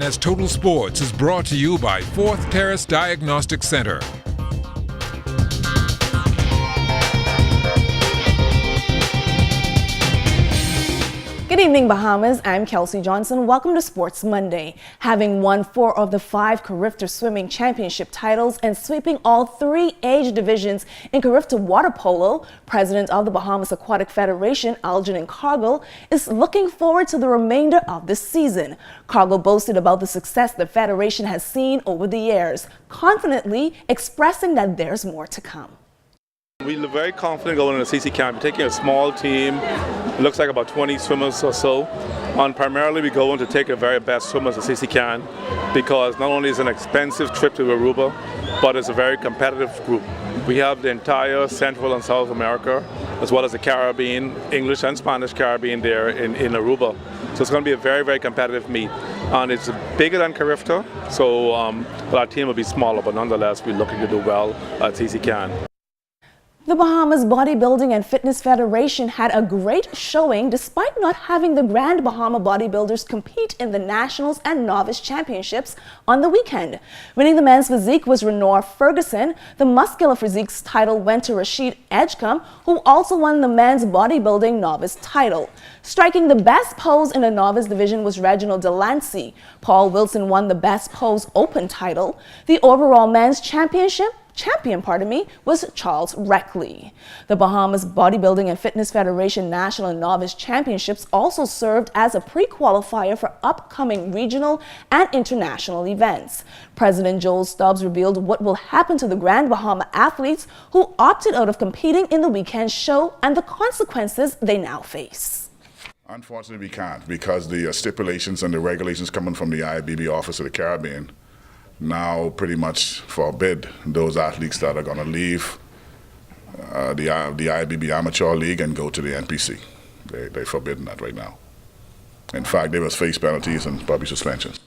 ZNS Total Sports is brought to you by Fourth Terrace Diagnostic Center. Good evening, Bahamas. I'm Kelsey Johnson. Welcome to Sports Monday. Having won 4 of the 5 Carifta Swimming Championship titles and sweeping all 3 age divisions in Carifta Water Polo, President of the Bahamas Aquatic Federation, Algernon Cargill, is looking forward to the remainder of this season. Cargill boasted about the success the Federation has seen over the years, confidently expressing that there's more to come. We're very confident going into the CC camp. We're taking a small team, it looks like about 20 swimmers or so, and primarily we go in to take the very best swimmers the CC can, because not only is it an expensive trip to Aruba, but it's a very competitive group. We have the entire Central and South America, as well as the Caribbean, English and Spanish Caribbean there in Aruba. So it's going to be a very, very competitive meet. And it's bigger than Carifta, so but our team will be smaller, but nonetheless we're looking to do well at CC can. The Bahamas Bodybuilding and Fitness Federation had a great showing despite not having the Grand Bahama bodybuilders compete in the Nationals and Novice Championships on the weekend. Winning the men's physique was Renor Ferguson. The muscular physique's title went to Rashid Edgecombe, who also won the men's bodybuilding novice title. Striking the best pose in the novice division was Reginald Delancey. Paul Wilson won the best pose open title. The overall men's champion, was Charles Reckley. The Bahamas Bodybuilding and Fitness Federation National and Novice Championships also served as a pre-qualifier for upcoming regional and international events. President Joel Stubbs revealed what will happen to the Grand Bahama athletes who opted out of competing in the weekend show and the consequences they now face. Unfortunately, we can't, because the stipulations and the regulations coming from the IBB Office of the Caribbean now pretty much forbid those athletes that are going to leave the IBB Amateur League and go to the NPC. They're forbidden that right now. In fact, they must face penalties and probably suspensions.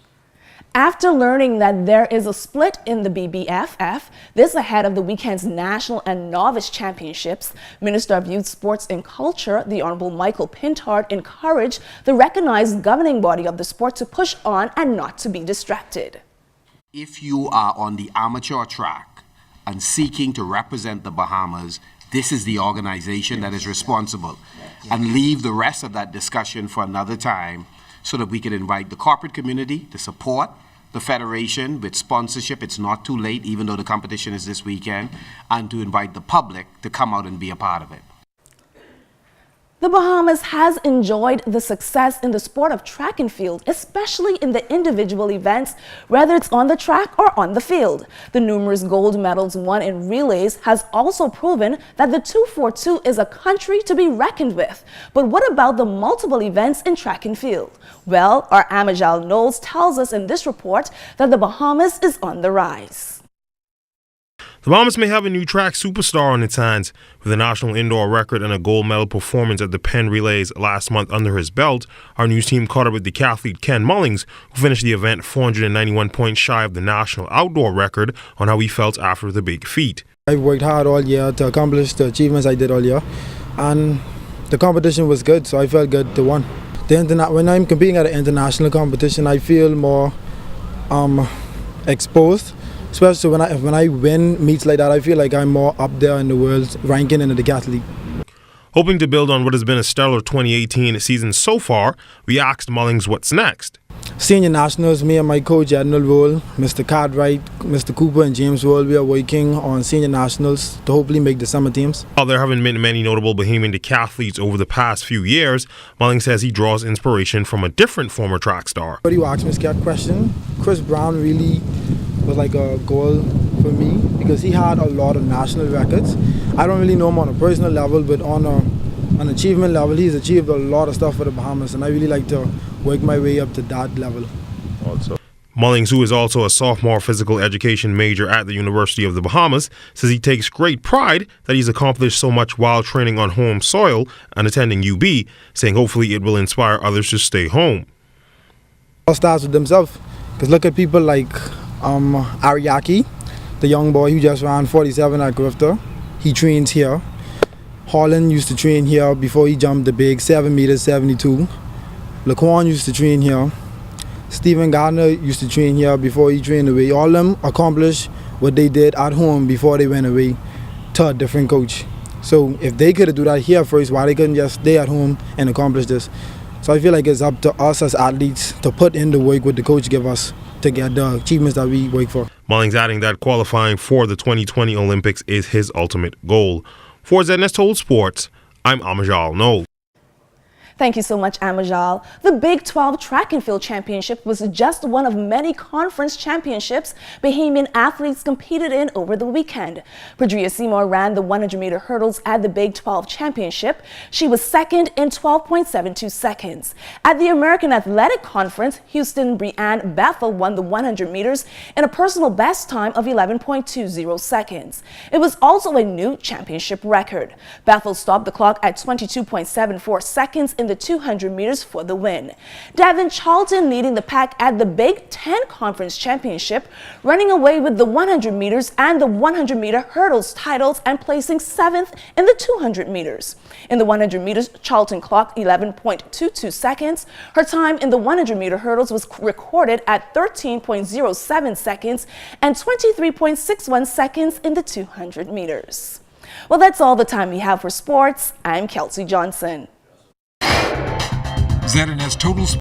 After learning that there is a split in the BBFF, this ahead of the weekend's National and Novice Championships, Minister of Youth, Sports and Culture, the Honorable Michael Pintard, encouraged the recognized governing body of the sport to push on and not to be distracted. If you are on the amateur track and seeking to represent the Bahamas, this is the organization that is responsible. And leave the rest of that discussion for another time so that we can invite the corporate community to support the Federation with sponsorship. It's not too late, even though the competition is this weekend, and to invite the public to come out and be a part of it. The Bahamas has enjoyed the success in the sport of track and field, especially in the individual events, whether it's on the track or on the field. The numerous gold medals won in relays has also proven that the 242 is a country to be reckoned with. But what about the multiple events in track and field? Well, our Amajal Knowles tells us in this report that the Bahamas is on the rise. The Bahamas may have a new track superstar on its hands. With a national indoor record and a gold medal performance at the Penn Relays last month under his belt, our news team caught up with decathlete Ken Mullings, who finished the event 491 points shy of the national outdoor record, on how he felt after the big feat. I worked hard all year to accomplish the achievements I did all year, and the competition was good, so I felt good to win. When I'm competing at an international competition, I feel more exposed. Especially when I win meets like that, I feel like I'm more up there in the world ranking in the decathlete. Hoping to build on what has been a stellar 2018 season so far, we asked Mullings what's next. Senior Nationals, me and my coach Admiral Roll, Mr. Cartwright, Mr. Cooper and James Roll, we are working on Senior Nationals to hopefully make the summer teams. While there haven't been many notable Bahamian decathletes over the past few years, Mullings says he draws inspiration from a different former track star. But you asked me that question, Chris Brown really was like a goal for me because he had a lot of national records. I don't really know him on a personal level, but on an achievement level, he's achieved a lot of stuff for the Bahamas, and I really like to work my way up to that level. Mullings, who is also a sophomore physical education major at the University of the Bahamas, says he takes great pride that he's accomplished so much while training on home soil and attending UB, saying hopefully it will inspire others to stay home. All starts with themselves, because look at people like Ariaki, the young boy who just ran 47 at Carifta. He trains here. Holland used to train here before he jumped the big 7 meters 72. Laquan used to train here. Stephen Gardner used to train here before he trained away. All of them accomplished what they did at home before they went away to a different coach. So if they could do that here first, why they couldn't just stay at home and accomplish this? So I feel like it's up to us as athletes to put in the work what the coach give us to get the achievements that we work for. Mullings adding that qualifying for the 2020 Olympics is his ultimate goal. For ZNS Total Sports, I'm Amajal Noel. Thank you so much, Amajal. The Big 12 Track and Field Championship was just one of many conference championships Bahamian athletes competed in over the weekend. Padria Seymour ran the 100-meter hurdles at the Big 12 Championship. She was second in 12.72 seconds. At the American Athletic Conference, Houston Breanne Bethel won the 100 meters in a personal best time of 11.20 seconds. It was also a new championship record. Bethel stopped the clock at 22.74 seconds in the 200 meters for the win. Devin Charlton leading the pack at the Big 10 Conference Championship, running away with the 100 meters and the 100-meter hurdles titles and placing 7th in the 200 meters. In the 100 meters, Charlton clocked 11.22 seconds. Her time in the 100-meter hurdles was recorded at 13.07 seconds and 23.61 seconds in the 200 meters. Well, that's all the time we have for sports. I'm Kelsey Johnson. ZNS Total Sports.